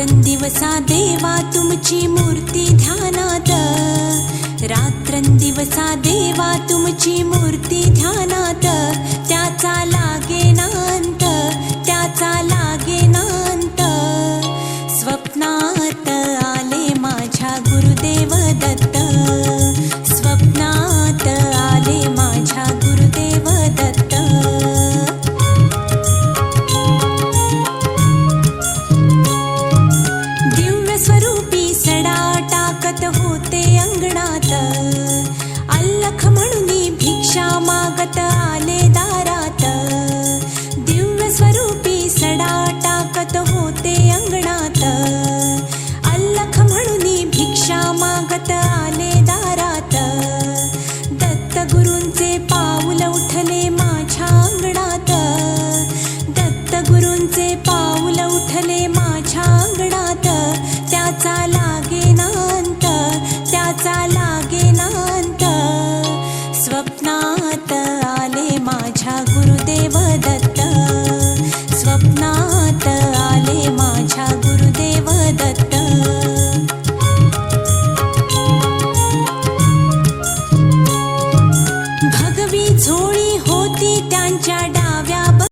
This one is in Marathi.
रात्रंदिवसा देवा तुमची मूर्ती ध्यानात, रात्रंदिवसा देवा तुमची मूर्ती ध्यानात, त्याचा लागेना अंत, त्याचा लागेना अंत. स्वप्नात आले माझ्या गुरुदेव दत्त, स्वप्नात आले माझ्या गुरुदेव दत्त. दिव्य स्वरूपी सडा टाकत होते अंगणात, अल्लख म्हणून भिक्षा मागत आले दारात. दिव्य स्वरूपी सडा टाकत होते अंगणात, अल्लख म्हणून भिक्षा मागत आले दारात. दत्त गुरूंचे पाऊल उठले माझ्या अंगणात, दत्त गुरूंचे पाऊल उठले माझ्या अंगणात. त्याचा लागेना अंत, त्याचा लागेना अंत. स्वप्नात आले माझ्या गुरुदेव